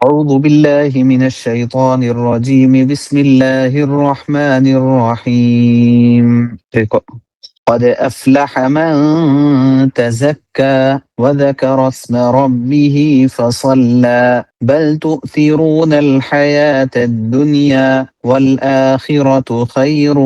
أعوذ بالله من الشيطان الرجيم بسم الله الرحمن الرحيم قد أفلح من تزكى وذكر اسم ربه فصلى بل تؤثرون الحياة الدنيا والآخرة خير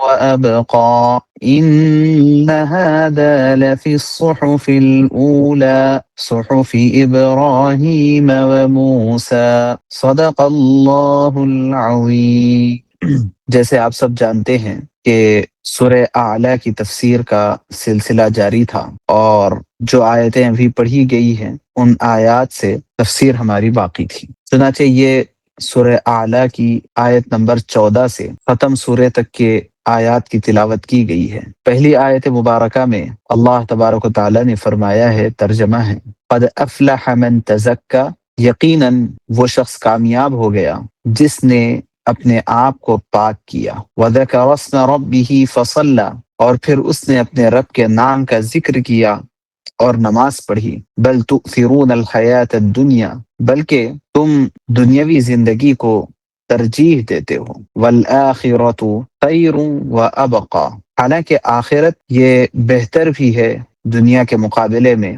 وأبقى إن هذا لفي الصحف الأولى صحف إبراهيم وموسى صدق اللہ العظیم۔ جیسے آپ سب جانتے ہیں کہ سورہ اعلیٰ کی تفسیر کا سلسلہ جاری تھا، اور جو آیتیں ابھی پڑھی گئی ہیں ان آیات سے تفسیر ہماری باقی تھی۔ چنانچہ یہ سورہ اعلیٰ کی آیت نمبر 14 سے ختم سورہ تک کے آیات کی تلاوت کی گئی ہے۔ پہلی آیت مبارکہ میں اللہ تبارک و تعالیٰ نے فرمایا ہے، ترجمہ ہے، قد افلح من تزکا، یقیناً وہ شخص کامیاب ہو گیا جس نے اپنے آپ کو پاک کیا، وذکر اسم ربہ فصلی، اور پھر اس نے اپنے رب کے نام کا ذکر کیا اور نماز پڑھی۔ بل تؤثرون الحیات الدنیا، بلکہ تم دنیاوی زندگی کو ترجیح دیتے ہو، والآخرۃ خیر وابقی، حالانکہ آخرت یہ بہتر بھی ہے دنیا کے مقابلے میں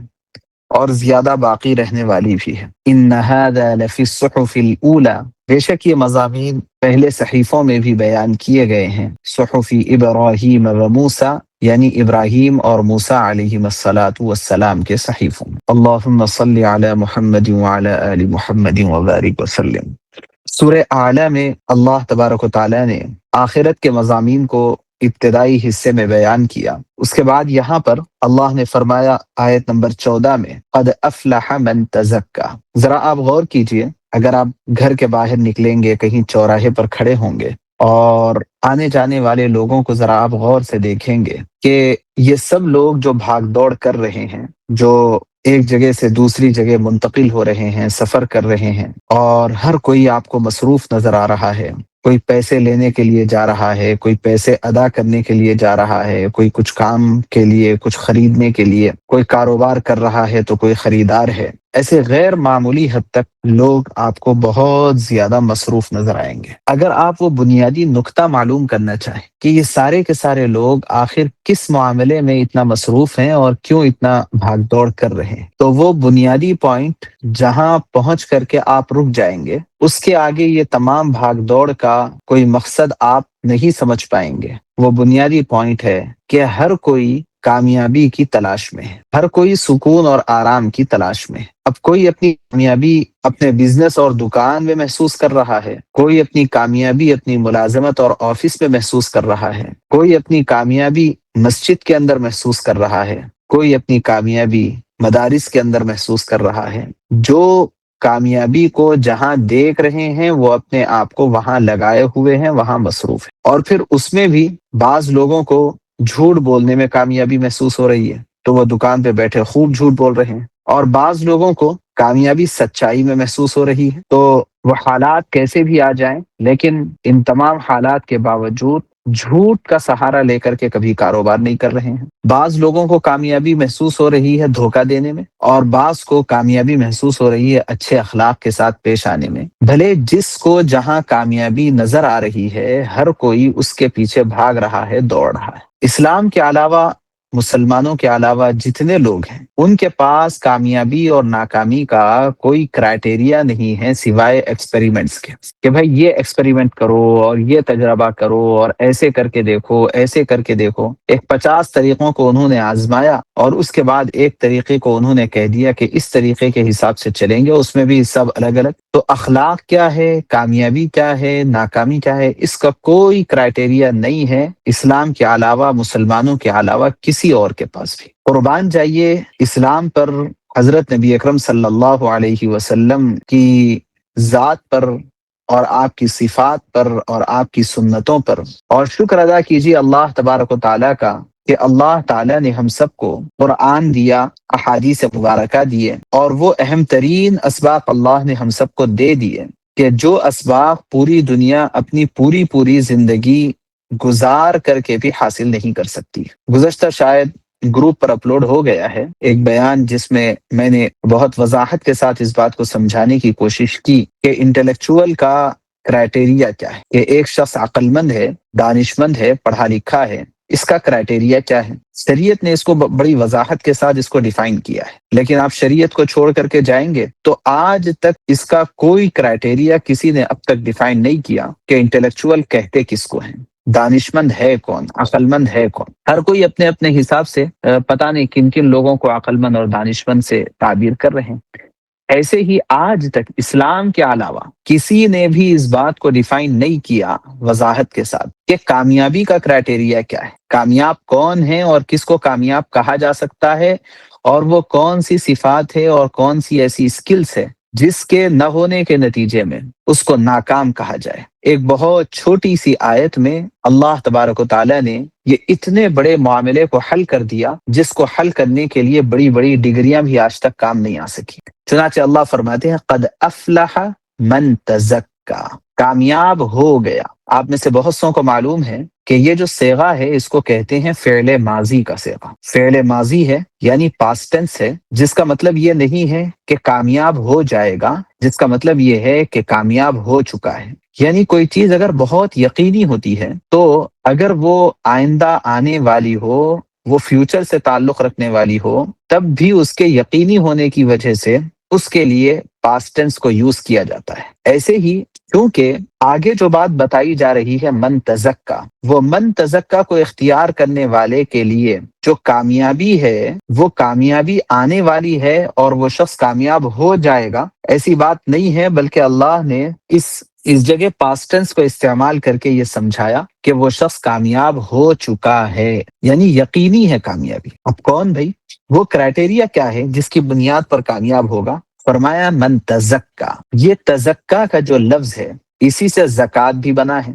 اور زیادہ باقی رہنے والی بھی ہے۔ ان ھذا لفی الصحف الاولی، بے شک یہ مضامین پہلے صحیفوں میں بھی بیان کیے گئے ہیں، صحف ابراہیم و موسیٰ، یعنی ابراہیم اور موسیٰ علیہم الصلاۃ والسلام کے صحیفوں۔ اللہم صلی علی محمد وعلی آل محمد وبارک وسلم۔ سورہ اعلیٰ میں اللہ تبارک و تعالیٰ نے آخرت کے مضامین کو ابتدائی حصے میں بیان کیا۔ اس کے بعد یہاں پر اللہ نے فرمایا آیت نمبر 14 میں، قد افلح من تزکا۔ ذرا آپ غور کیجئے، اگر آپ گھر کے باہر نکلیں گے، کہیں چوراہے پر کھڑے ہوں گے اور آنے جانے والے لوگوں کو ذرا آپ غور سے دیکھیں گے کہ یہ سب لوگ جو بھاگ دوڑ کر رہے ہیں، جو ایک جگہ سے دوسری جگہ منتقل ہو رہے ہیں، سفر کر رہے ہیں، اور ہر کوئی آپ کو مصروف نظر آ رہا ہے۔ کوئی پیسے لینے کے لیے جا رہا ہے، کوئی پیسے ادا کرنے کے لیے جا رہا ہے، کوئی کچھ کام کے لیے، کچھ خریدنے کے لیے، کوئی کاروبار کر رہا ہے تو کوئی خریدار ہے۔ ایسے غیر معمولی حد تک لوگ آپ کو بہت زیادہ مصروف نظر آئیں گے۔ اگر آپ وہ بنیادی نقطہ معلوم کرنا چاہیں کہ یہ سارے کے سارے لوگ آخر کس معاملے میں اتنا مصروف ہیں اور کیوں اتنا بھاگ دوڑ کر رہے ہیں، تو وہ بنیادی پوائنٹ جہاں پہنچ کر کے آپ رک جائیں گے، اس کے آگے یہ تمام بھاگ دوڑ کا کوئی مقصد آپ نہیں سمجھ پائیں گے۔ وہ بنیادی پوائنٹ ہے کہ ہر کوئی کامیابی کی تلاش میں ہے، ہر کوئی سکون اور آرام کی تلاش میں ہے۔ اب کوئی اپنی کامیابی اپنے بزنس اور دکان میں محسوس کر رہا ہے، کوئی اپنی کامیابی اپنی ملازمت اور آفس میں محسوس کر رہا ہے، کوئی اپنی کامیابی مسجد کے اندر محسوس کر رہا ہے، کوئی اپنی کامیابی مدارس کے اندر محسوس کر رہا ہے۔ جو کامیابی کو جہاں دیکھ رہے ہیں وہ اپنے آپ کو وہاں لگائے ہوئے ہیں، وہاں مصروف ہے۔ اور پھر اس میں بھی بعض لوگوں کو جھوٹ بولنے میں کامیابی محسوس ہو رہی ہے تو وہ دکان پہ بیٹھے خوب جھوٹ بول رہے ہیں، اور بعض لوگوں کو کامیابی سچائی میں محسوس ہو رہی ہے۔ تو وہ حالات کیسے بھی آ جائیں، لیکن ان تمام حالات کے باوجود جھوٹ کا سہارا لے کر کے کبھی کاروبار نہیں کر رہے ہیں۔ بعض لوگوں کو کامیابی محسوس ہو رہی ہے دھوکہ دینے میں، اور بعض کو کامیابی محسوس ہو رہی ہے اچھے اخلاق کے ساتھ پیش آنے میں۔ بھلے جس کو جہاں کامیابی نظر آ رہی ہے، ہر کوئی اس کے پیچھے بھاگ رہا ہے، دوڑ رہا ہے۔ اسلام کے علاوہ، مسلمانوں کے علاوہ جتنے لوگ ہیں، ان کے پاس کامیابی اور ناکامی کا کوئی کرائٹیریا نہیں ہے سوائے ایکسپیریمنٹس کے، کہ بھائی یہ ایکسپیریمنٹ کرو اور یہ تجربہ کرو اور ایسے کر کے دیکھو، ایسے کر کے دیکھو۔ ایک 50 طریقوں کو انہوں نے آزمایا اور اس کے بعد ایک طریقے کو انہوں نے کہہ دیا کہ اس طریقے کے حساب سے چلیں گے، اس میں بھی سب الگ الگ۔ تو اخلاق کیا ہے، کامیابی کیا ہے، ناکامی کیا ہے، اس کا کوئی کرائٹیریا نہیں ہے اسلام کے علاوہ، مسلمانوں کے علاوہ کسی اور کے پاس بھی۔ قربان جائیے اسلام پر، حضرت نبی اکرم صلی اللہ علیہ وسلم کی ذات پر اور آپ کی صفات پر اور آپ کی سنتوں پر، اور شکر ادا کیجیے اللہ تبارک و تعالیٰ کا کہ اللہ تعالیٰ نے ہم سب کو قرآن دیا، احادیث مبارکہ دیے، اور وہ اہم ترین اسباق اللہ نے ہم سب کو دے دیے کہ جو اسباق پوری دنیا اپنی پوری زندگی گزار کر کے بھی حاصل نہیں کر سکتی۔ گزشتہ شاید گروپ پر اپلوڈ ہو گیا ہے ایک بیان جس میں نے بہت وضاحت کے ساتھ اس بات کو سمجھانے کی کوشش کی کہ انٹلیکچوئل کا کرائٹیریا کیا ہے، کہ ایک شخص عقل مند ہے، دانش مند ہے، پڑھا لکھا ہے، اس کا کرائٹیریا کیا ہے۔ شریعت نے اس کو بڑی وضاحت کے ساتھ اس کو ڈیفائن کیا ہے، لیکن آپ شریعت کو چھوڑ کر کے جائیں گے تو آج تک اس کا کوئی کرائٹیریا کسی نے اب تک ڈیفائن نہیں کیا کہ انٹلیکچوئل کہتے کس کو ہیں، دانش مند ہے کون، عقل مند ہے کون۔ ہر کوئی اپنے اپنے حساب سے پتہ نہیں کن کن لوگوں کو عقل مند اور دانش مند سے تعبیر کر رہے ہیں۔ ایسے ہی آج تک اسلام کے علاوہ کسی نے بھی اس بات کو ڈیفائن نہیں کیا وضاحت کے ساتھ کہ کامیابی کا کرائٹیریا کیا ہے، کامیاب کون ہے اور کس کو کامیاب کہا جا سکتا ہے، اور وہ کون سی صفات ہے اور کون سی ایسی اسکلز ہے جس کے نہ ہونے کے نتیجے میں اس کو ناکام کہا جائے۔ ایک بہت چھوٹی سی آیت میں اللہ تبارک و تعالیٰ نے یہ اتنے بڑے معاملے کو حل کر دیا جس کو حل کرنے کے لیے بڑی بڑی ڈگریاں بھی آج تک کام نہیں آ سکی۔ چنانچہ اللہ فرماتے ہیں قد افلح من تزکا، کامیاب ہو گیا۔ آپ میں سے بہت سو کو معلوم ہے کہ یہ جو صیغہ ہے اس کو کہتے ہیں فعل ماضی کا صیغہ۔ فعل ماضی ہے یعنی پاسٹ ٹینس ہے، جس کا مطلب یہ نہیں ہے کہ کامیاب ہو جائے گا، جس کا مطلب یہ ہے کہ کامیاب ہو چکا ہے۔ یعنی کوئی چیز اگر بہت یقینی ہوتی ہے تو اگر وہ آئندہ آنے والی ہو، وہ فیوچر سے تعلق رکھنے والی ہو، تب بھی اس کے یقینی ہونے کی وجہ سے اس کے لیے پاسٹ ٹینس کو یوز کیا جاتا ہے۔ ایسے ہی کیونکہ آگے جو بات بتائی جا رہی ہے من تزکا، وہ من تزکا کو اختیار کرنے والے کے لیے جو کامیابی ہے وہ کامیابی آنے والی ہے اور وہ شخص کامیاب ہو جائے گا، ایسی بات نہیں ہے، بلکہ اللہ نے اس جگہ پاسٹ ٹینس کو استعمال کر کے یہ سمجھایا کہ وہ شخص کامیاب ہو چکا ہے، یعنی یقینی ہے کامیابی۔ اب کون بھائی، وہ کرائٹیریا کیا ہے جس کی بنیاد پر کامیاب ہوگا؟ فرمایا من تزکا۔ یہ تزکا کا جو لفظ ہے اسی سے زکوٰۃ بھی بنا ہے۔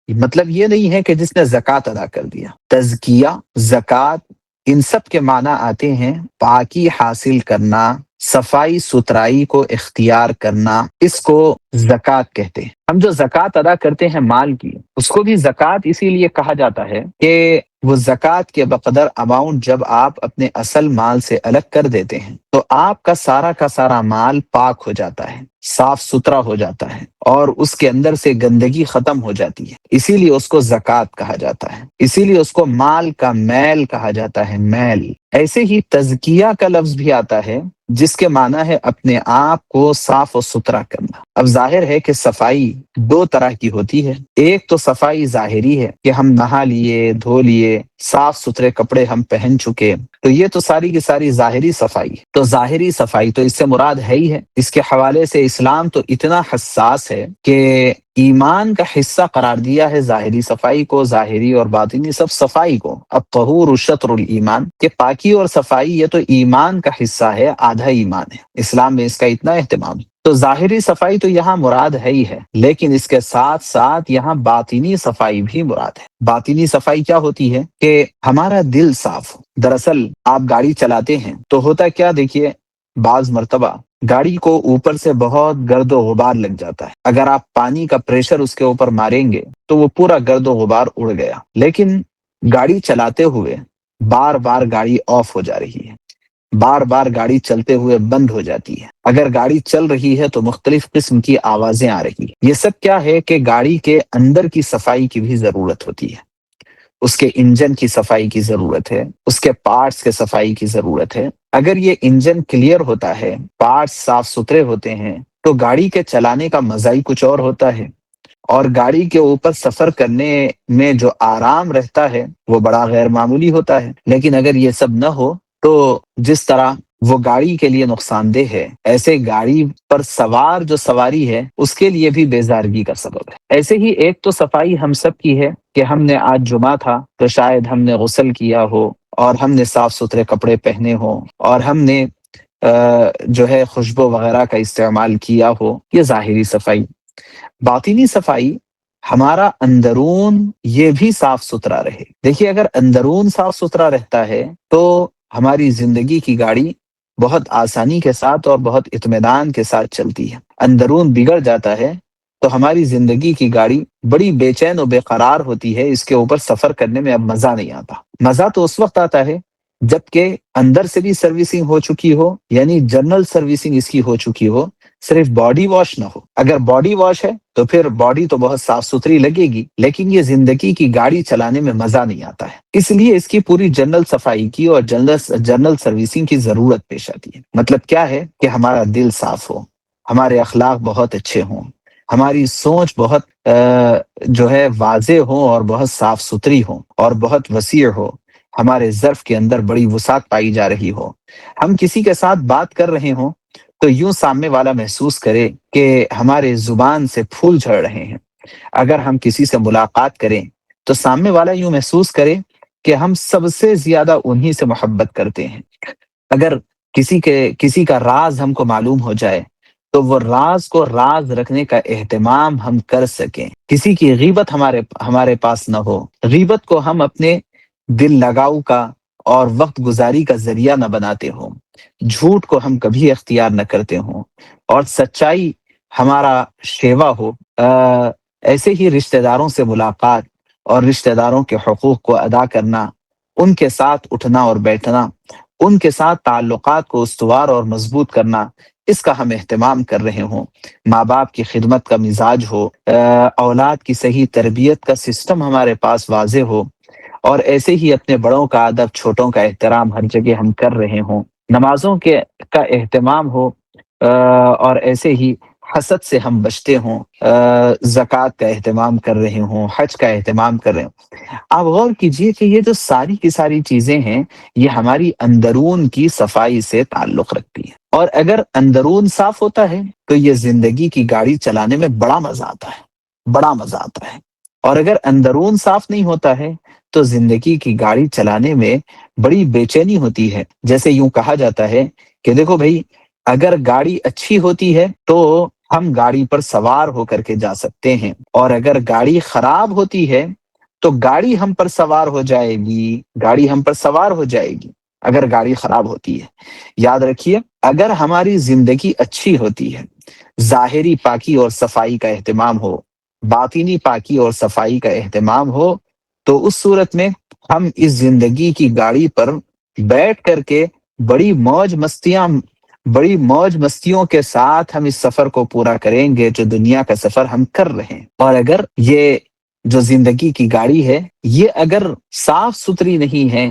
مطلب یہ نہیں ہے کہ جس نے زکوٰۃ ادا کر دیا۔ تزکیہ، زکوٰۃ، ان سب کے معنی آتے ہیں پاکی حاصل کرنا، صفائی ستھرائی کو اختیار کرنا، اس کو زکوٰۃ کہتے ہیں۔ ہم جو زکوٰۃ ادا کرتے ہیں مال کی، اس کو بھی زکوٰۃ اسی لیے کہا جاتا ہے کہ وہ زکوٰۃ کے بقدر اماؤنٹ جب آپ اپنے اصل مال سے الگ کر دیتے ہیں تو آپ کا سارا مال پاک ہو جاتا ہے، صاف ستھرا ہو جاتا ہے، اور اس کے اندر سے گندگی ختم ہو جاتی ہے، اسی لیے اس کو زکوٰۃ کہا جاتا ہے، اسی لیے اس کو مال کا میل کہا جاتا ہے، میل۔ ایسے ہی تزکیہ کا لفظ بھی آتا ہے جس کے معنی ہے اپنے آپ کو صاف و ستھرا کرنا۔ اب ظاہر ہے کہ صفائی دو طرح کی ہوتی ہے، ایک تو صفائی ظاہری ہے کہ ہم نہا لیے، دھو لیے، صاف ستھرے کپڑے ہم پہن چکے، تو یہ تو ساری کی ساری ظاہری صفائی ہے۔ تو ظاہری صفائی تو اس سے مراد ہے ہی ہے۔ اس کے حوالے سے اسلام تو اتنا حساس ہے کہ ایمان کا حصہ قرار دیا ہے ظاہری صفائی کو، ظاہری اور باطنی سب صفائی کو۔ اب طہور شطر الایمان، کہ پاکی اور صفائی یہ تو ایمان کا حصہ ہے، آدھا ایمان ہے۔ اسلام میں اس کا اتنا اہتمام ہے۔ تو ظاہری صفائی تو یہاں مراد ہے ہی ہے، لیکن اس کے ساتھ ساتھ یہاں باطنی صفائی بھی مراد ہے۔ باطنی صفائی کیا ہوتی ہے؟ کہ ہمارا دل صاف ہو۔ دراصل آپ گاڑی چلاتے ہیں تو ہوتا کیا، دیکھیے بعض مرتبہ گاڑی کو اوپر سے بہت گرد و غبار لگ جاتا ہے، اگر آپ پانی کا پریشر اس کے اوپر ماریں گے تو وہ پورا گرد و غبار اڑ گیا، لیکن گاڑی چلاتے ہوئے بار بار گاڑی آف ہو جا رہی ہے، بار بار گاڑی چلتے ہوئے بند ہو جاتی ہے، اگر گاڑی چل رہی ہے تو مختلف قسم کی آوازیں آ رہی ہیں۔ یہ سب کیا ہے کہ گاڑی کے اندر کی صفائی کی بھی ضرورت ہوتی ہے، اس کے انجن کی صفائی کی ضرورت ہے، اس کے پارٹس کے صفائی کی ضرورت ہے۔ اگر یہ انجن کلیئر ہوتا ہے، پارٹس صاف ستھرے ہوتے ہیں، تو گاڑی کے چلانے کا مزہ ہی کچھ اور ہوتا ہے، اور گاڑی کے اوپر سفر کرنے میں جو آرام رہتا ہے وہ بڑا غیر معمولی ہوتا ہے۔ لیکن اگر یہ سب نہ ہو تو جس طرح وہ گاڑی کے لیے نقصان دہ ہے، ایسے گاڑی پر سوار جو سواری ہے اس کے لیے بھی بیزارگی کا سبب ہے۔ ایسے ہی ایک تو صفائی ہم سب کی ہے کہ ہم نے آج جمعہ تھا تو شاید ہم نے غسل کیا ہو اور ہم نے صاف ستھرے کپڑے پہنے ہوں اور ہم نے جو ہے خوشبو وغیرہ کا استعمال کیا ہو، یہ ظاہری صفائی۔ باطنی صفائی ہمارا اندرون یہ بھی صاف ستھرا رہے۔ دیکھیے اگر اندرون صاف ستھرا رہتا ہے تو ہماری زندگی کی گاڑی بہت آسانی کے ساتھ اور بہت اطمینان کے ساتھ چلتی ہے۔ اندرون بگڑ جاتا ہے تو ہماری زندگی کی گاڑی بڑی بے چین و بے قرار ہوتی ہے، اس کے اوپر سفر کرنے میں اب مزہ نہیں آتا۔ مزہ تو اس وقت آتا ہے جبکہ اندر سے بھی سروسنگ ہو چکی ہو، یعنی جنرل سروسنگ اس کی ہو چکی ہو، صرف باڈی واش نہ ہو۔ اگر باڈی واش ہے تو پھر باڈی تو بہت صاف ستھری لگے گی، لیکن یہ زندگی کی گاڑی چلانے میں مزہ نہیں آتا ہے۔ اس لیے اس کی پوری جنرل صفائی کی اور جنرل سروسنگ کی ضرورت پیش آتی ہے۔ مطلب کیا ہے کہ ہمارا دل صاف ہو، ہمارے اخلاق بہت اچھے ہوں، ہماری سوچ بہت جو ہے واضح ہو اور بہت صاف ستھری ہو اور بہت وسیع ہو، ہمارے ظرف کے اندر بڑی وسعت پائی جا رہی ہو، ہم کسی کے ساتھ بات کر رہے ہوں تو یوں سامنے والا محسوس کرے کہ ہمارے زبان سے پھول جھڑ رہے ہیں۔ اگر ہم کسی سے ملاقات کریں تو سامنے والا یوں محسوس کرے کہ ہم سب سے زیادہ انہی سے محبت کرتے ہیں۔ اگر کسی کا راز ہم کو معلوم ہو جائے تو وہ راز کو راز رکھنے کا اہتمام ہم کر سکیں، کسی کی غیبت ہمارے پاس نہ ہو، غیبت کو ہم اپنے دل لگاؤ کا اور وقت گزاری کا ذریعہ نہ بناتے ہوں، جھوٹ کو ہم کبھی اختیار نہ کرتے ہوں اور سچائی ہمارا شیوا ہو۔ ایسے ہی رشتہ داروں سے ملاقات اور رشتہ داروں کے حقوق کو ادا کرنا، ان کے ساتھ اٹھنا اور بیٹھنا، ان کے ساتھ تعلقات کو استوار اور مضبوط کرنا، اس کا ہم اہتمام کر رہے ہوں۔ ماں باپ کی خدمت کا مزاج ہو، اولاد کی صحیح تربیت کا سسٹم ہمارے پاس واضح ہو، اور ایسے ہی اپنے بڑوں کا ادب، چھوٹوں کا احترام ہر جگہ ہم کر رہے ہوں، نمازوں کا اہتمام ہو، اور ایسے ہی حسد سے ہم بچتے ہوں، زکوٰۃ کا اہتمام کر رہے ہوں، حج کا اہتمام کر رہے ہوں۔ آپ غور کیجئے کہ یہ جو ساری کی ساری چیزیں ہیں، یہ ہماری اندرون کی صفائی سے تعلق رکھتی ہے، اور اگر اندرون صاف ہوتا ہے تو یہ زندگی کی گاڑی چلانے میں بڑا مزہ آتا ہے، بڑا مزہ آتا ہے۔ اور اگر اندرون صاف نہیں ہوتا ہے تو زندگی کی گاڑی چلانے میں بڑی بے چینی ہوتی ہے۔ جیسے یوں کہا جاتا ہے کہ دیکھو بھائی، اگر گاڑی اچھی ہوتی ہے تو ہم گاڑی پر سوار ہو کر کے جا سکتے ہیں، اور اگر گاڑی خراب ہوتی ہے تو گاڑی ہم پر سوار ہو جائے گی، گاڑی ہم پر سوار ہو جائے گی اگر گاڑی خراب ہوتی ہے۔ یاد رکھیے، اگر ہماری زندگی اچھی ہوتی ہے، ظاہری پاکی اور صفائی کا اہتمام ہو، باطینی پاکی اور صفائی کا اہتمام ہو، تو اس صورت میں ہم اس زندگی کی گاڑی پر بیٹھ کر کے بڑی بڑی موج مستیوں کے ساتھ ہم اس سفر کو پورا کریں گے جو دنیا کا سفر ہم کر رہے ہیں۔ اور اگر یہ جو زندگی کی گاڑی ہے، یہ اگر صاف ستھری نہیں ہے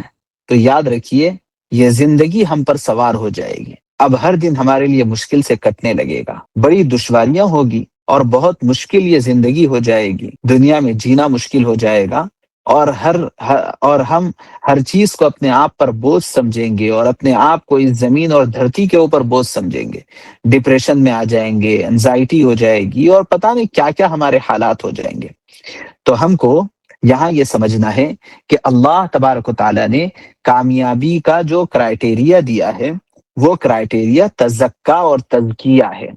تو یاد رکھیے، یہ زندگی ہم پر سوار ہو جائے گی۔ اب ہر دن ہمارے لیے مشکل سے کٹنے لگے گا، بڑی دشواریاں ہوگی اور بہت مشکل یہ زندگی ہو جائے گی، دنیا میں جینا مشکل ہو جائے گا، اور ہم ہر چیز کو اپنے آپ پر بوجھ سمجھیں گے اور اپنے آپ کو اس زمین اور دھرتی کے اوپر بوجھ سمجھیں گے، ڈپریشن میں آ جائیں گے، انزائٹی ہو جائے گی، اور پتہ نہیں کیا کیا ہمارے حالات ہو جائیں گے۔ تو ہم کو یہاں یہ سمجھنا ہے کہ اللہ تبارک و تعالیٰ نے کامیابی کا جو کرائٹیریا دیا ہے، وہ کرائٹیریا تزکا اور تزکیہ ہے۔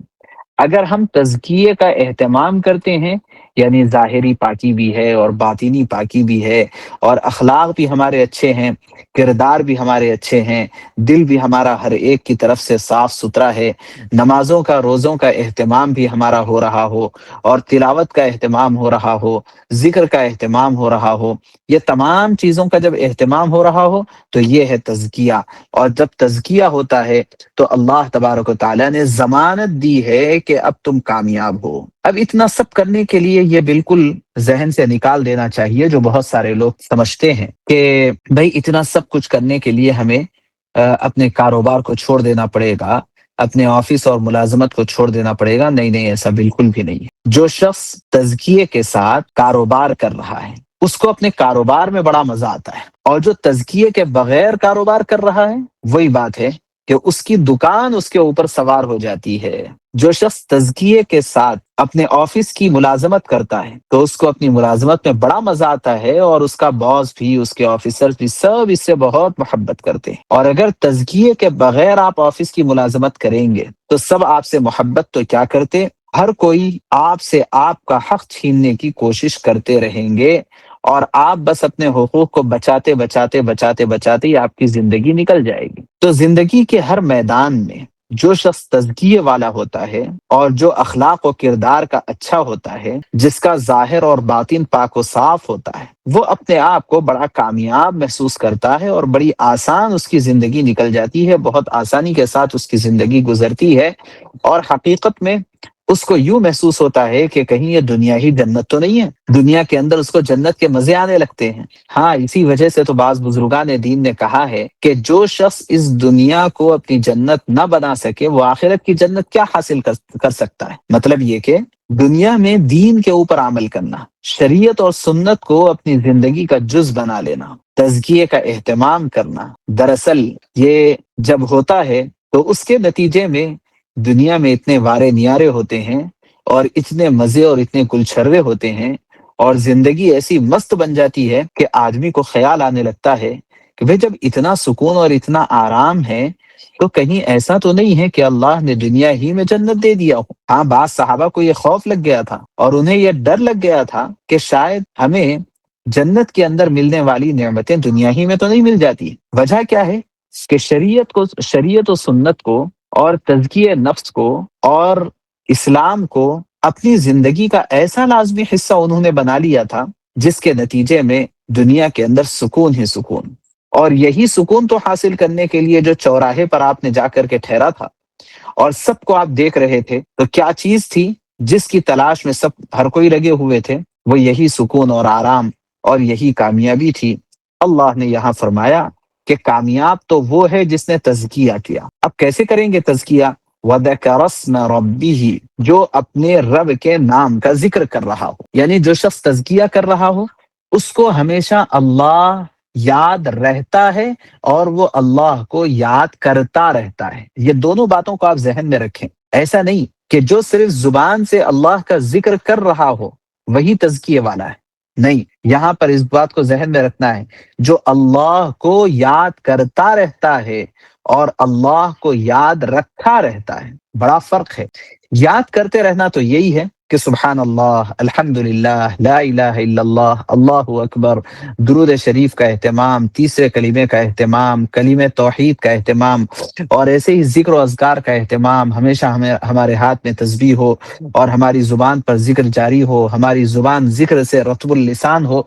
اگر ہم تزکیے کا اہتمام کرتے ہیں، یعنی ظاہری پاکی بھی ہے اور باطینی پاکی بھی ہے، اور اخلاق بھی ہمارے اچھے ہیں، کردار بھی ہمارے اچھے ہیں، دل بھی ہمارا ہر ایک کی طرف سے صاف ستھرا ہے، نمازوں کا روزوں کا اہتمام بھی ہمارا ہو رہا ہو، اور تلاوت کا اہتمام ہو رہا ہو، ذکر کا اہتمام ہو رہا ہو، یہ تمام چیزوں کا جب اہتمام ہو رہا ہو تو یہ ہے تزکیہ۔ اور جب تزکیہ ہوتا ہے تو اللہ تبارک و تعالیٰ نے ضمانت دی ہے کہ اب تم کامیاب ہو۔ اب اتنا سب کرنے کے لیے یہ بالکل ذہن سے نکال دینا چاہیے، جو بہت سارے لوگ سمجھتے ہیں کہ بھائی اتنا سب کچھ کرنے کے لیے ہمیں اپنے کاروبار کو چھوڑ دینا پڑے گا، اپنے آفس اور ملازمت کو چھوڑ دینا پڑے گا۔ نہیں نہیں، ایسا بالکل بھی نہیں ہے۔ جو شخص تزکیے کے ساتھ کاروبار کر رہا ہے، اس کو اپنے کاروبار میں بڑا مزہ آتا ہے، اور جو تزکیے کے بغیر کاروبار کر رہا ہے، وہی بات ہے کہ اس کی دکان اس کے اوپر سوار ہو جاتی ہے۔ جو شخص تزکیے کے ساتھ اپنے آفس کی ملازمت کرتا ہے تو اس کو اپنی ملازمت میں بڑا مزہ آتا ہے، اور اس کا باس بھی، اس کے آفیسر بھی، سب اس سے بہت محبت کرتے ہیں۔ اور اگر تزکیے کے بغیر آپ آفس کی ملازمت کریں گے تو سب آپ سے محبت تو کیا کرتے، ہر کوئی آپ سے آپ کا حق چھیننے کی کوشش کرتے رہیں گے، اور آپ بس اپنے حقوق کو بچاتے بچاتے بچاتے بچاتے ہی آپ کی زندگی نکل جائے گی۔ تو زندگی کے ہر میدان میں جو شخص تزکیے والا ہوتا ہے اور جو اخلاق و کردار کا اچھا ہوتا ہے، جس کا ظاہر اور باطن پاک و صاف ہوتا ہے، وہ اپنے آپ کو بڑا کامیاب محسوس کرتا ہے اور بڑی آسان اس کی زندگی نکل جاتی ہے، بہت آسانی کے ساتھ اس کی زندگی گزرتی ہے، اور حقیقت میں اس کو یوں محسوس ہوتا ہے کہ کہیں یہ دنیا ہی جنت تو نہیں ہے، دنیا کے اندر اس کو جنت کے مزے آنے لگتے ہیں۔ ہاں، اسی وجہ سے تو بعض بزرگان دین نے کہا ہے کہ جو شخص اس دنیا کو اپنی جنت نہ بنا سکے وہ آخرت کی جنت کیا حاصل کر سکتا ہے؟ مطلب یہ کہ دنیا میں دین کے اوپر عمل کرنا، شریعت اور سنت کو اپنی زندگی کا جز بنا لینا، تزکیے کا اہتمام کرنا، دراصل یہ جب ہوتا ہے تو اس کے نتیجے میں دنیا میں اتنے وارے نیارے ہوتے ہیں اور اتنے مزے اور اتنے گلچھرے ہوتے ہیں، اور زندگی ایسی مست بن جاتی ہے کہ آدمی کو خیال آنے لگتا ہے کہ بھئی جب اتنا سکون اور اتنا آرام ہے تو کہیں ایسا تو نہیں ہے کہ اللہ نے دنیا ہی میں جنت دے دیا ہو۔ ہاں، بعض صحابہ کو یہ خوف لگ گیا تھا اور انہیں یہ ڈر لگ گیا تھا کہ شاید ہمیں جنت کے اندر ملنے والی نعمتیں دنیا ہی میں تو نہیں مل جاتی۔ وجہ کیا ہے کہ شریعت و سنت کو اور تزکیہ نفس کو اور اسلام کو اپنی زندگی کا ایسا لازمی حصہ انہوں نے بنا لیا تھا جس کے نتیجے میں دنیا کے اندر سکون ہی سکون، اور یہی سکون تو حاصل کرنے کے لیے جو چوراہے پر آپ نے جا کر کے ٹھہرا تھا اور سب کو آپ دیکھ رہے تھے، تو کیا چیز تھی جس کی تلاش میں سب ہر کوئی لگے ہوئے تھے؟ وہ یہی سکون اور آرام اور یہی کامیابی تھی۔ اللہ نے یہاں فرمایا کہ کامیاب تو وہ ہے جس نے تزکیہ کیا۔ اب کیسے کریں گے تزکیہ؟ وَذَكَرَ اسْمَ رَبِّهِ، جو اپنے رب کے نام کا ذکر کر رہا ہو، یعنی جو شخص تزکیہ کر رہا ہو اس کو ہمیشہ اللہ یاد رہتا ہے اور وہ اللہ کو یاد کرتا رہتا ہے۔ یہ دونوں باتوں کو آپ ذہن میں رکھیں۔ ایسا نہیں کہ جو صرف زبان سے اللہ کا ذکر کر رہا ہو وہی تزکیے والا ہے، نہیں، یہاں پر اس بات کو ذہن میں رکھنا ہے، جو اللہ کو یاد کرتا رہتا ہے اور اللہ کو یاد رکھا رہتا ہے، بڑا فرق ہے۔ یاد کرتے رہنا تو یہی ہے کہ سبحان اللہ، الحمدللہ، لا الہ الا اللہ، اللہ اکبر، درود شریف کا اہتمام، تیسرے کلمے کا اہتمام، کلمہ توحید کا اہتمام، اور ایسے ہی ذکر و اذکار کا اہتمام، ہمیشہ ہمارے ہاتھ میں تسبیح ہو اور ہماری زبان پر ذکر جاری ہو، ہماری زبان ذکر سے رطب اللسان ہو،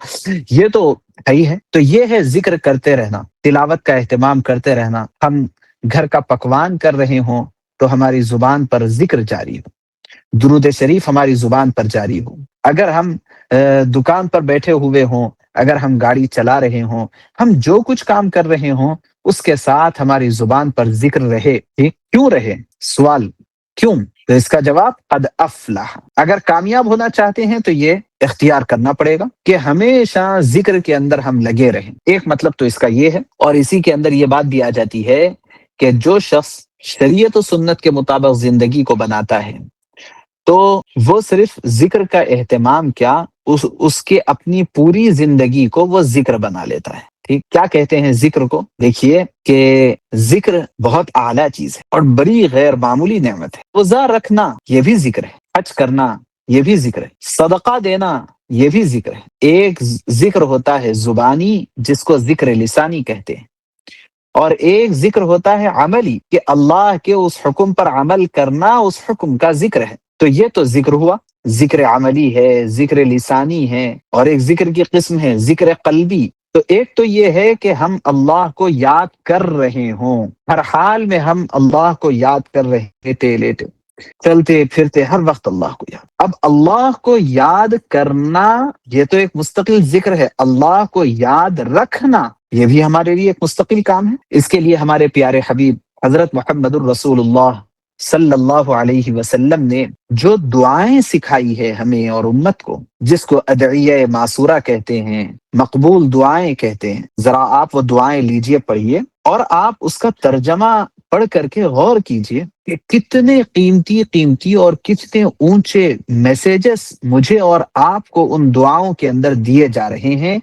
یہ تو ہی ہے۔ تو یہ ہے ذکر کرتے رہنا، تلاوت کا اہتمام کرتے رہنا، ہم گھر کا پکوان کر رہے ہوں تو ہماری زبان پر ذکر جاری ہو، درود شریف ہماری زبان پر جاری ہو، اگر ہم دکان پر بیٹھے ہوئے ہوں، اگر ہم گاڑی چلا رہے ہوں، ہم جو کچھ کام کر رہے ہوں اس کے ساتھ ہماری زبان پر ذکر رہے۔ کیوں رہے؟ سوال کیوں؟ تو اس کا جواب قد افلح۔ اگر کامیاب ہونا چاہتے ہیں تو یہ اختیار کرنا پڑے گا کہ ہمیشہ ذکر کے اندر ہم لگے رہیں۔ ایک مطلب تو اس کا یہ ہے، اور اسی کے اندر یہ بات بھی آ جاتی ہے کہ جو شخص شریعت و سنت کے مطابق زندگی کو بناتا ہے تو وہ صرف ذکر کا اہتمام کیا، اس کے اپنی پوری زندگی کو وہ ذکر بنا لیتا ہے۔ ٹھیک، کیا کہتے ہیں ذکر کو؟ دیکھیے کہ ذکر بہت اعلیٰ چیز ہے اور بڑی غیر معمولی نعمت ہے۔ روزہ رکھنا یہ بھی ذکر ہے، حج کرنا یہ بھی ذکر ہے، صدقہ دینا یہ بھی ذکر ہے۔ ایک ذکر ہوتا ہے زبانی جس کو ذکر لسانی کہتے ہیں، اور ایک ذکر ہوتا ہے عملی کہ اللہ کے اس حکم پر عمل کرنا اس حکم کا ذکر ہے۔ تو یہ تو ذکر ہوا، ذکر عملی ہے، ذکر لسانی ہے، اور ایک ذکر کی قسم ہے ذکر قلبی۔ تو ایک تو یہ ہے کہ ہم اللہ کو یاد کر رہے ہوں، ہر حال میں ہم اللہ کو یاد کر رہے ہیں، لیٹے لیٹے، چلتے پھرتے، ہر وقت اللہ کو یاد۔ اب اللہ کو یاد کرنا یہ تو ایک مستقل ذکر ہے، اللہ کو یاد رکھنا یہ بھی ہمارے لیے ایک مستقل کام ہے۔ اس کے لیے ہمارے پیارے حبیب حضرت محمد الرسول اللہ صلی اللہ علیہ وسلم نے جو دعائیں سکھائی ہے ہمیں اور امت کو، جس کو ادعیہ معصورہ کہتے ہیں، مقبول دعائیں کہتے ہیں، ذرا آپ وہ دعائیں لیجئے، پڑھیے، اور آپ اس کا ترجمہ پڑھ کر کے غور کیجئے کہ کتنے قیمتی قیمتی اور کتنے اونچے میسیجز مجھے اور آپ کو ان دعاؤں کے اندر دیے جا رہے ہیں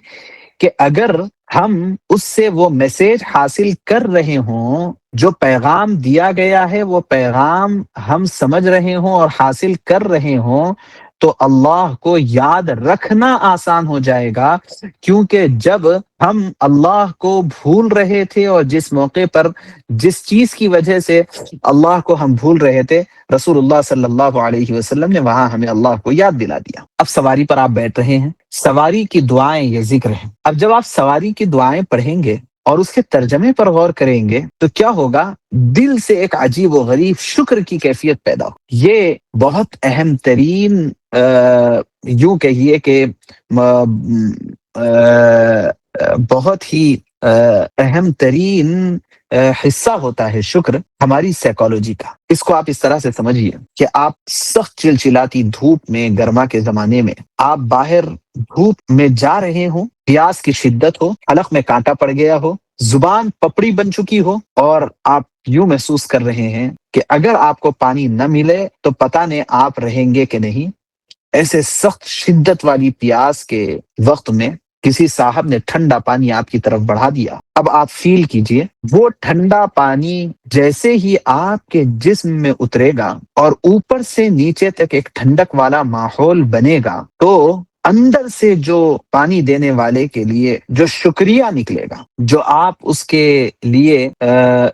کہ اگر ہم اس سے وہ میسیج حاصل کر رہے ہوں، جو پیغام دیا گیا ہے وہ پیغام ہم سمجھ رہے ہوں اور حاصل کر رہے ہوں، تو اللہ کو یاد رکھنا آسان ہو جائے گا، کیونکہ جب ہم اللہ کو بھول رہے تھے اور جس موقع پر جس چیز کی وجہ سے اللہ کو ہم بھول رہے تھے، رسول اللہ صلی اللہ علیہ وسلم نے وہاں ہمیں اللہ کو یاد دلا دیا۔ اب سواری پر آپ بیٹھ رہے ہیں، سواری کی دعائیں یہ ذکر ہیں۔ اب جب آپ سواری کی دعائیں پڑھیں گے اور اس کے ترجمے پر غور کریں گے تو کیا ہوگا؟ دل سے ایک عجیب و غریب شکر کی کیفیت پیدا ہو۔ یہ بہت اہم ترین یوں کہیے کہ بہت ہی اہم ترین حصہ ہوتا ہے شکر ہماری سائیکالوجی کا۔ اس کو آپ اس طرح سے سمجھیے کہ آپ سخت چلچلاتی دھوپ میں، گرما کے زمانے میں آپ باہر دھوپ میں جا رہے ہوں، پیاس کی شدت ہو، حلق میں کانٹا پڑ گیا ہو، زبان پپڑی بن چکی ہو، اور آپ یوں محسوس کر رہے ہیں کہ اگر آپ کو پانی نہ ملے تو پتہ نہیں آپ رہیں گے کہ نہیں۔ ایسے سخت شدت والی پیاس کے وقت میں کسی صاحب نے ٹھنڈا پانی آپ کی طرف بڑھا دیا۔ اب آپ فیل کیجئے، وہ ٹھنڈا پانی جیسے ہی آپ کے جسم میں اترے گا اور اوپر سے نیچے تک ایک ٹھنڈک والا ماحول بنے گا، تو اندر سے جو پانی دینے والے کے لیے جو شکریہ نکلے گا، جو آپ اس کے لیے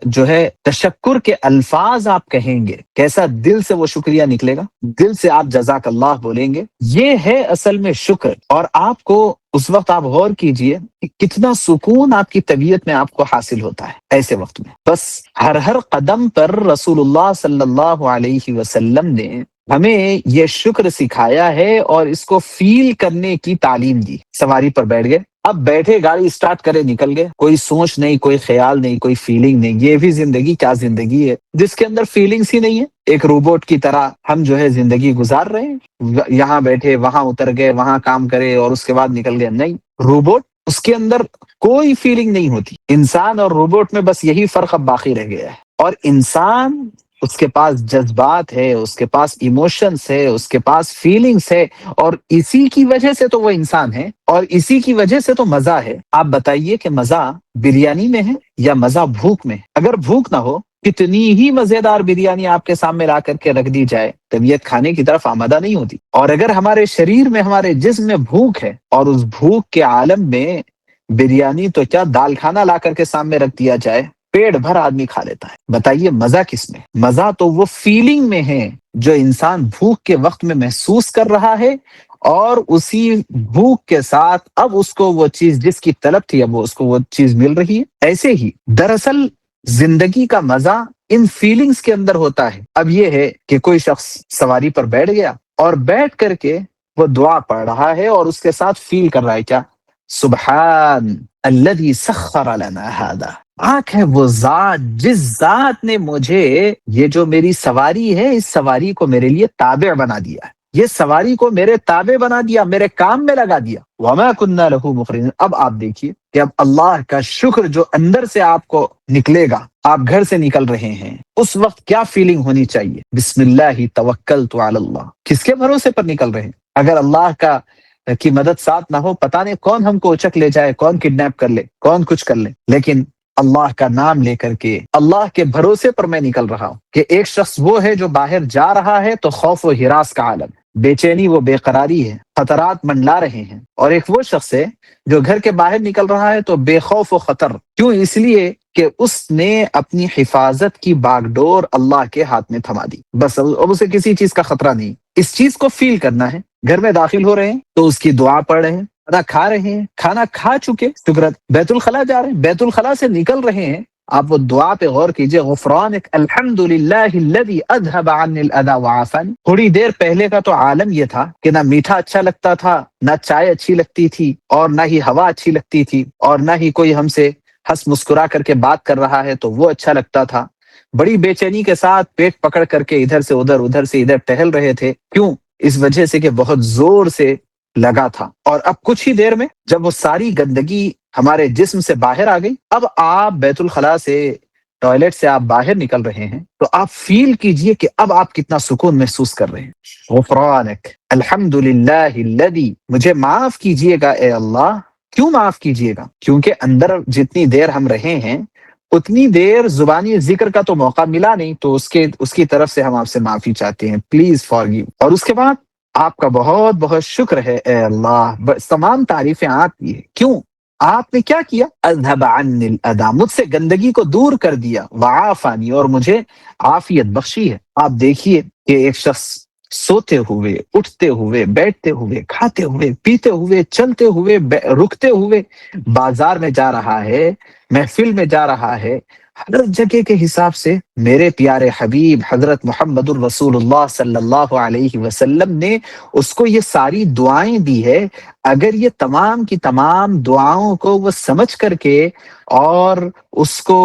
جو ہے تشکر کے الفاظ آپ کہیں گے، کیسا دل سے وہ شکریہ نکلے گا، دل سے آپ جزاک اللہ بولیں گے، یہ ہے اصل میں شکر۔ اور آپ کو اس وقت آپ غور کیجئے کہ کتنا سکون آپ کی طبیعت میں آپ کو حاصل ہوتا ہے ایسے وقت میں۔ بس ہر قدم پر رسول اللہ صلی اللہ علیہ وسلم نے ہمیں یہ شکر سکھایا ہے اور اس کو فیل کرنے کی تعلیم دی۔ سواری پر بیٹھ گئے، اب بیٹھے گاڑی سٹارٹ کرے نکل گئے، کوئی سوچ نہیں، کوئی خیال نہیں، کوئی فیلنگ نہیں۔ یہ بھی زندگی کیا زندگی ہے جس کے اندر فیلنگز ہی نہیں ہے؟ ایک روبوٹ کی طرح ہم جو ہے زندگی گزار رہے ہیں، یہاں بیٹھے وہاں اتر گئے، وہاں کام کرے اور اس کے بعد نکل گئے۔ نہیں، روبوٹ اس کے اندر کوئی فیلنگ نہیں ہوتی۔ انسان اور روبوٹ میں بس یہی فرق اب باقی رہ گیا ہے۔ اور انسان، اس کے پاس جذبات ہے، اس کے پاس ایموشنز ہے، اس کے پاس فیلنگز ہے، اور اسی کی وجہ سے تو وہ انسان ہے، اور اسی کی وجہ سے تو مزہ ہے۔ آپ بتائیے کہ مزہ بریانی میں ہے یا مزہ بھوک میں؟ اگر بھوک نہ ہو، کتنی ہی مزیدار بریانی آپ کے سامنے لا کر کے رکھ دی جائے، طبیعت کھانے کی طرف آمادہ نہیں ہوتی۔ اور اگر ہمارے شریر میں، ہمارے جسم میں بھوک ہے، اور اس بھوک کے عالم میں بریانی تو کیا دال کھانا لا کر کے سامنے رکھ دیا جائے، پیٹ بھر آدمی کھا لیتا ہے۔ بتائیے مزہ کس میں؟ مزہ تو وہ فیلنگ میں ہے جو انسان بھوک کے وقت میں محسوس کر رہا ہے، اور اسی بھوک کے ساتھ اب اس کو وہ چیز جس کی طلب تھی، اب اس کو وہ چیز مل رہی ہے۔ ایسے ہی دراصل زندگی کا مزہ ان فیلنگز کے اندر ہوتا ہے۔ اب یہ ہے کہ کوئی شخص سواری پر بیٹھ گیا اور بیٹھ کر کے وہ دعا پڑھ رہا ہے اور اس کے ساتھ فیل کر رہا ہے کیا؟ سبحان الذی سخر لنا ھذا، آنکھ ہے وہ ذات جس ذات نے مجھے یہ جو میری سواری ہے، اس سواری کو میرے لیے تابع بنا دیا ہے، یہ سواری کو میرے تابع بنا دیا، میرے کام میں لگا دیا۔ وما كنا له مقرنين۔ اب آپ دیکھیے کہ اب اللہ کا شکر جو اندر سے آپ کو نکلے گا، آپ گھر سے نکل رہے ہیں، اس وقت کیا فیلنگ ہونی چاہیے؟ بسم اللہ توکلت علی اللہ۔ کس کے بھروسے پر نکل رہے ہیں؟ اگر اللہ کی مدد ساتھ نہ ہو، پتہ نہیں کون ہم کو اچک لے جائے، کون کڈنیپ کر لے، کون کچھ کر لے، لیکن اللہ کا نام لے کر کے، اللہ کے بھروسے پر میں نکل رہا ہوں۔ کہ ایک شخص وہ ہے جو باہر جا رہا ہے تو خوف و ہراس کا عالم، بے چینی و بے قراری ہے، خطرات منڈلا رہے ہیں، اور ایک وہ شخص ہے جو گھر کے باہر نکل رہا ہے تو بے خوف و خطر۔ کیوں؟ اس لیے کہ اس نے اپنی حفاظت کی باغ ڈور اللہ کے ہاتھ میں تھما دی، بس اب اسے کسی چیز کا خطرہ نہیں۔ اس چیز کو فیل کرنا ہے۔ گھر میں داخل ہو رہے ہیں تو اس کی دعا پڑھ رہے ہیں، کھانا کھا رہے ہیں، کھانا کھا چکے شکر، بیت الخلا جا رہے ہیں، بیت الخلا سے نکل رہے ہیں، آپ وہ دعا پہ غور کیجئے، غفرانک الحمد للہ الذی اذهب عنی الاذی وعافانی۔ تھوڑی دیر پہلے کا تو عالم یہ تھا کہ نہ میٹھا اچھا لگتا تھا، نہ چائے اچھی لگتی تھی، اور نہ ہی ہوا اچھی لگتی تھی، اور نہ ہی کوئی ہم سے ہنس مسکرا کر کے بات کر رہا ہے تو وہ اچھا لگتا تھا۔ بڑی بے چینی کے ساتھ پیٹ پکڑ کر کے ادھر سے ادھر، ادھر سے ادھر ٹہل رہے تھے۔ کیوں؟ اس وجہ سے کہ بہت زور سے لگا تھا۔ اور اب کچھ ہی دیر میں جب وہ ساری گندگی ہمارے جسم سے باہر آ گئی، اب آپ بیت الخلا سے، ٹوائلٹ سے آپ باہر نکل رہے ہیں، تو آپ فیل کیجئے کہ اب آپ کتنا سکون محسوس کر رہے ہیں۔ غفرانک الحمد للہ الذی، مجھے معاف کیجئے گا اے اللہ۔ کیوں معاف کیجئے گا؟ کیونکہ اندر جتنی دیر ہم رہے ہیں اتنی دیر زبانی ذکر کا تو موقع ملا نہیں، تو اس کی طرف سے ہم آپ سے معافی چاہتے ہیں، پلیز فارگیو۔ اور اس کے بعد آپ کا بہت بہت شکر ہے اے اللہ، بس تمام تعریفیں آپ کی ہیں۔ کیوں؟ آپ نے کیا کیا؟ اذهب عني الاذى، مجھ سے گندگی کو دور کر دیا، وعافانی، اور مجھے عافیت بخشی ہے۔ آپ دیکھیے کہ ایک شخص سوتے ہوئے، اٹھتے ہوئے، بیٹھتے ہوئے، کھاتے ہوئے، پیتے ہوئے، چلتے ہوئے، رکتے ہوئے، بازار میں جا رہا ہے، محفل میں جا رہا ہے، ہر جگہ کے حساب سے میرے پیارے حبیب حضرت محمد الرسول اللہ صلی اللہ علیہ وسلم نے اس کو یہ ساری دعائیں دی ہے۔ اگر یہ تمام کی تمام دعاؤں کو وہ سمجھ کر کے اور اس کو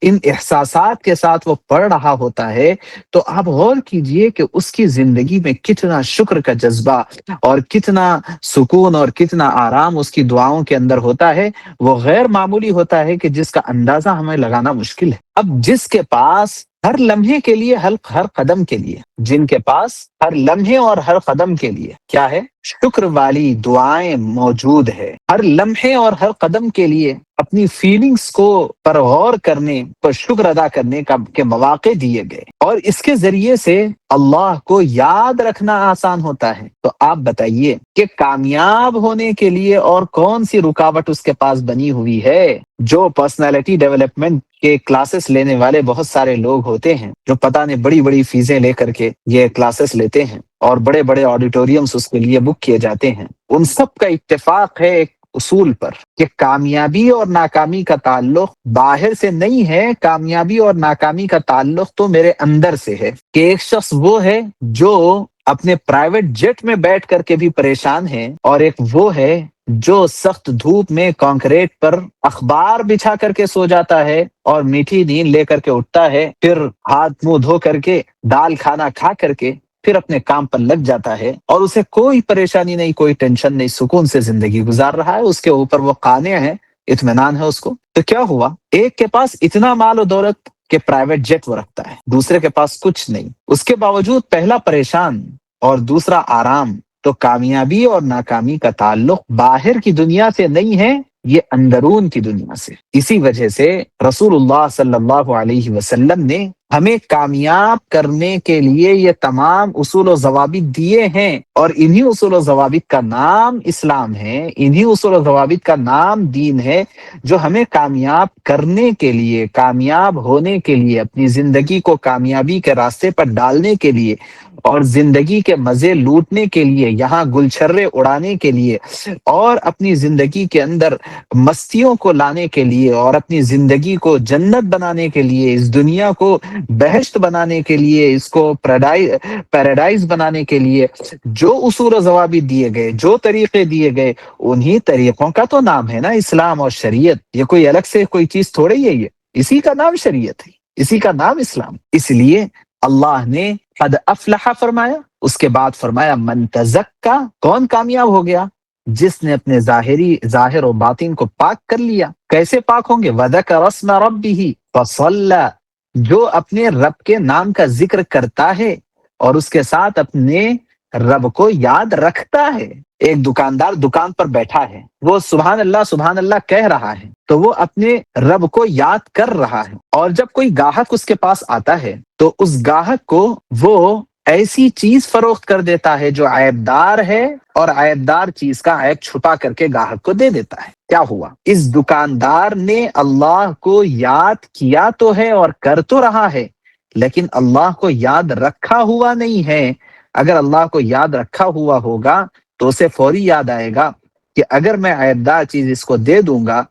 ان احساسات کے ساتھ وہ پڑھ رہا ہوتا ہے، تو آپ غور کیجئے کہ اس کی زندگی میں کتنا شکر کا جذبہ اور کتنا سکون اور کتنا آرام اس کی دعاؤں کے اندر ہوتا ہے۔ وہ غیر معمولی ہوتا ہے کہ جس کا اندازہ ہمیں لگانا مشکل ہے۔ اب جس کے پاس ہر لمحے کے لیے، ہر قدم کے لیے، جن کے پاس ہر لمحے اور ہر قدم کے لیے کیا ہے؟ شکر والی دعائیں موجود ہے۔ ہر لمحے اور ہر قدم کے لیے اپنی فیلنگز کو پر غور کرنے، پر شکر ادا کرنے کے مواقع دیے گئے، اور اس کے ذریعے سے اللہ کو یاد رکھنا آسان ہوتا ہے۔ تو آپ بتائیے کہ کامیاب ہونے کے لیے اور کون سی رکاوٹ اس کے پاس بنی ہوئی ہے؟ جو پرسنالٹی ڈیولپمنٹ کے کلاسز لینے والے بہت سارے لوگ ہوتے ہیں، جو پتہ نہیں بڑی بڑی فیسیں لے کر کے یہ کلاسز لیتے ہیں، اور بڑے بڑے آڈیٹوریمز اس کے لیے بک کیے جاتے ہیں، ان سب کا اتفاق ہے ایک اصول پر کہ کامیابی اور ناکامی کا تعلق باہر سے نہیں ہے، کامیابی اور ناکامی کا تعلق تو میرے اندر سے ہے۔ کہ ایک شخص وہ ہے جو اپنے پرائیویٹ جیٹ میں بیٹھ کر کے بھی پریشان ہے، اور ایک وہ ہے جو سخت دھوپ میں کانکریٹ پر اخبار بچھا کر کے سو جاتا ہے اور میٹھی نیند لے کر کے اٹھتا ہے، پھر ہاتھ منہ دھو کر کے دال کھانا کھا کر کے پھر اپنے کام پر لگ جاتا ہے، اور اسے کوئی پریشانی نہیں، کوئی ٹینشن نہیں، سکون سے زندگی گزار رہا ہے، اس کے اوپر وہ قانع ہے، اطمینان ہے اس کو۔ تو کیا ہوا؟ ایک کے پاس اتنا مال و دولت کہ پرائیویٹ جیٹ وہ رکھتا ہے، دوسرے کے پاس کچھ نہیں، اس کے باوجود پہلا پریشان اور دوسرا آرام۔ تو کامیابی اور ناکامی کا تعلق باہر کی دنیا سے نہیں ہے، یہ اندرون کی دنیا سے۔ اسی وجہ سے رسول اللہ صلی اللہ علیہ وسلم نے ہمیں کامیاب کرنے کے لیے یہ تمام اصول و ضوابط دیے ہیں، اور انہی اصول و ضوابط کا نام اسلام ہے، انہی اصول و ضوابط کا نام دین ہے، جو ہمیں کامیاب کرنے کے لیے، کامیاب ہونے کے لیے، اپنی زندگی کو کامیابی کے راستے پر ڈالنے کے لیے، اور زندگی کے مزے لوٹنے کے لیے، یہاں گلچھرے اڑانے کے لیے، اور اپنی زندگی کے اندر مستیوں کو لانے کے لیے، اور اپنی زندگی کو جنت بنانے کے لیے، اس دنیا کو بہشت بنانے کے لیے، اس کو پیراڈائز بنانے کے لیے جو اصول و ضوابط دیے گئے، جو طریقے دیے گئے، انہی طریقوں کا تو نام ہے نا اسلام اور شریعت۔ یہ کوئی الگ سے کوئی چیز تھوڑی ہے، یہ اسی کا نام شریعت ہے، اسی کا نام اسلام۔ اس لیے اللہ نے قد افلح فرمایا، اس کے بعد فرمایا من تزکا، کون کامیاب ہو گیا؟ جس نے اپنے ظاہر و باطن کو پاک کر لیا۔ کیسے پاک ہوں گے؟ وذکر اسم ربہ فصلی، جو اپنے رب کے نام کا ذکر کرتا ہے اور اس کے ساتھ اپنے رب کو یاد رکھتا ہے۔ ایک دکاندار دکان پر بیٹھا ہے، وہ سبحان اللہ کہہ رہا ہے، تو وہ اپنے رب کو یاد کر رہا ہے، اور جب کوئی گاہک اس کے پاس آتا ہے تو اس گاہک کو وہ ایسی چیز فروخت کر دیتا ہے جو عیب دار ہے، اور عیب دار چیز کا عیب چھپا کر کے گاہک کو دے دیتا ہے۔ کیا ہوا؟ اس دکاندار نے اللہ کو یاد کیا تو ہے اور کر تو رہا ہے، لیکن اللہ کو یاد رکھا ہوا نہیں ہے۔ اگر اللہ کو یاد رکھا ہوا ہوگا تو اسے فوری یاد آئے گا کہ اگر میں عیب دار چیز اس کو دے دوں گا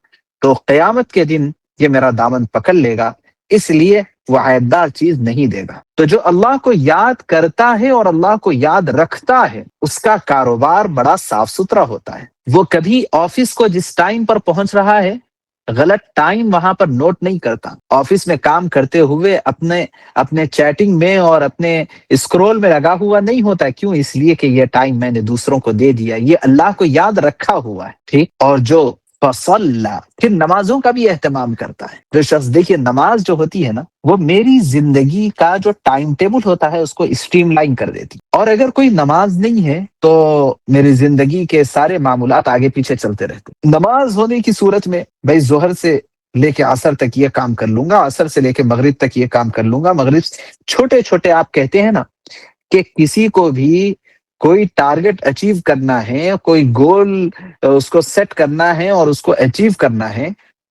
تو قیامت کے دن یہ میرا دامن پکڑ لے گا، اس لیے وہ عیب دار چیز نہیں دے گا۔ تو جو اللہ کو یاد کرتا ہے اور اللہ کو یاد رکھتا ہے، اس کا کاروبار بڑا صاف ستھرا ہوتا ہے۔ وہ کبھی آفس کو جس ٹائم پر پہنچ رہا ہے، غلط ٹائم وہاں پر نوٹ نہیں کرتا۔ آفس میں کام کرتے ہوئے اپنے چیٹنگ میں اور اپنے اسکرول میں لگا ہوا نہیں ہوتا۔ کیوں؟ اس لیے کہ یہ ٹائم میں نے دوسروں کو دے دیا، یہ اللہ کو یاد رکھا ہوا ہے، ٹھیک۔ اور جو فصلی، پھر نمازوں کا بھی اہتمام کرتا ہے۔ جو شخص، دیکھیے نماز جو ہوتی ہے نا، وہ میری زندگی کا جو ٹائم ٹیبل ہوتا ہے اس کو اسٹریم لائن کر دیتی، اور اگر کوئی نماز نہیں ہے تو میری زندگی کے سارے معمولات آگے پیچھے چلتے رہتے۔ نماز ہونے کی صورت میں بھائی ظہر سے لے کے عصر تک یہ کام کر لوں گا، عصر سے لے کے مغرب تک یہ کام کر لوں گا، مغرب چھوٹے چھوٹے آپ کہتے ہیں نا کہ کسی کو بھی کوئی ٹارگٹ اچیو کرنا ہے، کوئی گول اس کو سیٹ کرنا ہے اور اس کو اچیو کرنا ہے،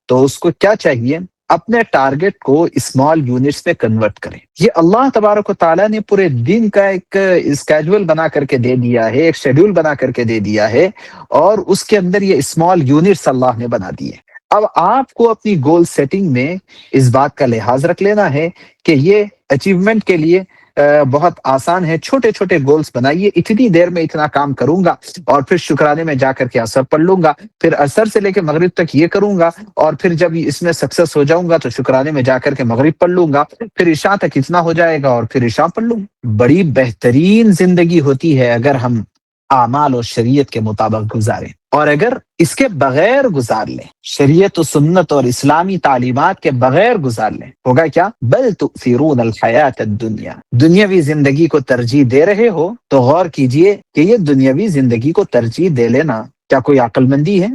تو اس کو کیا چاہیے؟ اپنے ٹارگٹ کو اسمال یونٹس میں کنورٹ کریں۔ یہ اللہ تبارک و تعالیٰ نے پورے دن کا ایک اسکیجول بنا کر کے دے دیا ہے، ایک شیڈول بنا کر کے دے دیا ہے، اور اس کے اندر یہ اسمال یونٹس اللہ نے بنا دیے۔ اب آپ کو اپنی گول سیٹنگ میں اس بات کا لحاظ رکھ لینا ہے کہ یہ اچیومنٹ کے لیے بہت آسان ہے۔ چھوٹے چھوٹے گولز بنائیے، اتنی دیر میں اتنا کام کروں گا، اور پھر شکرانے میں جا کر کے عصر پڑھ لوں گا، پھر عصر سے لے کے مغرب تک یہ کروں گا، اور پھر جب اس میں سکسیس ہو جاؤں گا تو شکرانے میں جا کر کے مغرب پڑھ لوں گا، پھر عشاء تک اتنا ہو جائے گا اور پھر عشاء پڑھ لوں گا۔ بڑی بہترین زندگی ہوتی ہے اگر ہم اعمال اور شریعت کے مطابق گزاریں، اور اگر اس کے بغیر گزار لیں، شریعت و سنت اور اسلامی تعلیمات کے بغیر گزار لیں، ہوگا کیا؟ بل تؤثرون الحیات الدنیا، دنیاوی زندگی کو ترجیح دے رہے ہو تو غور کیجئے کہ یہ دنیاوی زندگی کو ترجیح دے لینا کیا کوئی عقل مندی ہے؟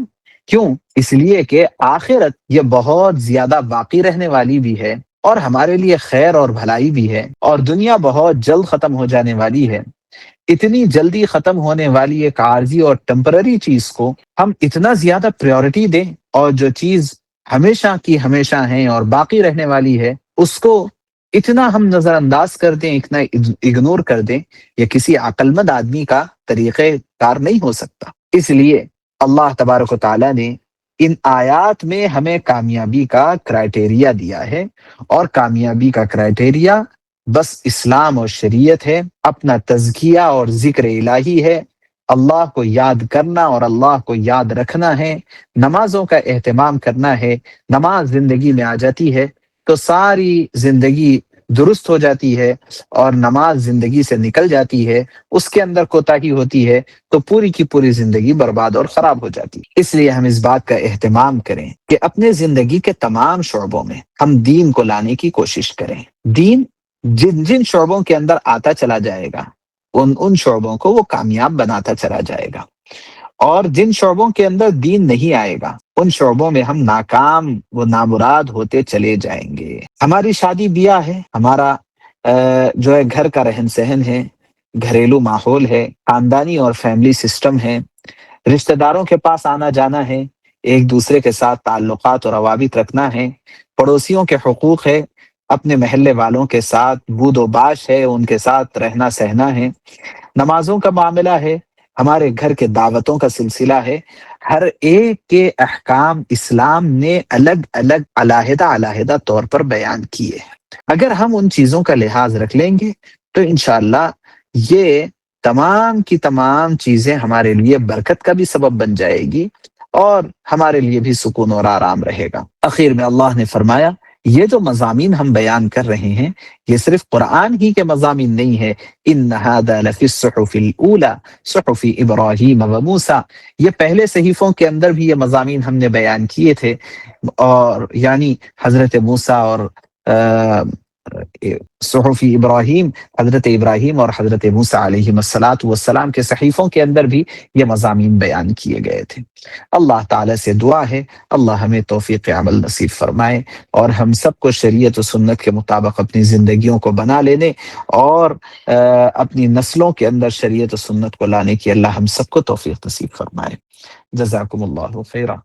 کیوں؟ اس لیے کہ آخرت یہ بہت زیادہ باقی رہنے والی بھی ہے، اور ہمارے لیے خیر اور بھلائی بھی ہے، اور دنیا بہت جلد ختم ہو جانے والی ہے۔ اتنی جلدی ختم ہونے والی ایک عارضی اور ٹیمپرری چیز کو ہم اتنا زیادہ پریورٹی دیں، اور جو چیز ہمیشہ کی ہمیشہ ہے اور باقی رہنے والی ہے اس کو اتنا ہم نظر انداز کر دیں، اتنا اگنور کر دیں، یہ کسی عقل مند آدمی کا طریقہ کار نہیں ہو سکتا۔ اس لیے اللہ تبارک و تعالیٰ نے ان آیات میں ہمیں کامیابی کا کرائٹیریا دیا ہے، اور کامیابی کا کرائٹیریا بس اسلام اور شریعت ہے، اپنا تزکیہ اور ذکر الہی ہے، اللہ کو یاد کرنا اور اللہ کو یاد رکھنا ہے، نمازوں کا اہتمام کرنا ہے۔ نماز زندگی میں آ جاتی ہے تو ساری زندگی درست ہو جاتی ہے، اور نماز زندگی سے نکل جاتی ہے، اس کے اندر کوتاہی ہوتی ہے تو پوری کی پوری زندگی برباد اور خراب ہو جاتی ہے۔ اس لیے ہم اس بات کا اہتمام کریں کہ اپنے زندگی کے تمام شعبوں میں ہم دین کو لانے کی کوشش کریں۔ دین جن جن شعبوں کے اندر آتا چلا جائے گا، ان شعبوں کو وہ کامیاب بناتا چلا جائے گا، اور جن شعبوں کے اندر دین نہیں آئے گا ان شعبوں میں ہم ناکام و نامراد ہوتے چلے جائیں گے۔ ہماری شادی بیاہ ہے، ہمارا جو ہے گھر کا رہن سہن ہے، گھریلو ماحول ہے، خاندانی اور فیملی سسٹم ہے، رشتہ داروں کے پاس آنا جانا ہے، ایک دوسرے کے ساتھ تعلقات اور روابط رکھنا ہے، پڑوسیوں کے حقوق ہے، اپنے محلے والوں کے ساتھ بود و باش ہے، ان کے ساتھ رہنا سہنا ہے، نمازوں کا معاملہ ہے، ہمارے گھر کے دعوتوں کا سلسلہ ہے۔ ہر ایک کے احکام اسلام نے الگ الگ علیحدہ علیحدہ طور پر بیان کیے۔ اگر ہم ان چیزوں کا لحاظ رکھ لیں گے تو انشاءاللہ یہ تمام کی تمام چیزیں ہمارے لیے برکت کا بھی سبب بن جائے گی، اور ہمارے لیے بھی سکون اور آرام رہے گا۔ اخیر میں اللہ نے فرمایا، یہ جو مضامین ہم بیان کر رہے ہیں یہ صرف قرآن ہی کے مضامین نہیں ہے۔ ان هذا لفی الصحف الاولى صحف ابراہیم و موسیٰ، یہ پہلے صحیفوں کے اندر بھی یہ مضامین ہم نے بیان کیے تھے، اور یعنی حضرت موسیٰ اور صحف ابراہیم، حضرت ابراہیم اور حضرت موسیٰ علیہ السلام کے صحیفوں کے اندر بھی یہ مضامین بیان کیے گئے تھے۔ اللہ تعالیٰ سے دعا ہے اللہ ہمیں توفیق عمل نصیب فرمائے، اور ہم سب کو شریعت و سنت کے مطابق اپنی زندگیوں کو بنا لینے، اور اپنی نسلوں کے اندر شریعت و سنت کو لانے کی اللہ ہم سب کو توفیق نصیب فرمائے۔ جزاکم اللہ خیرا۔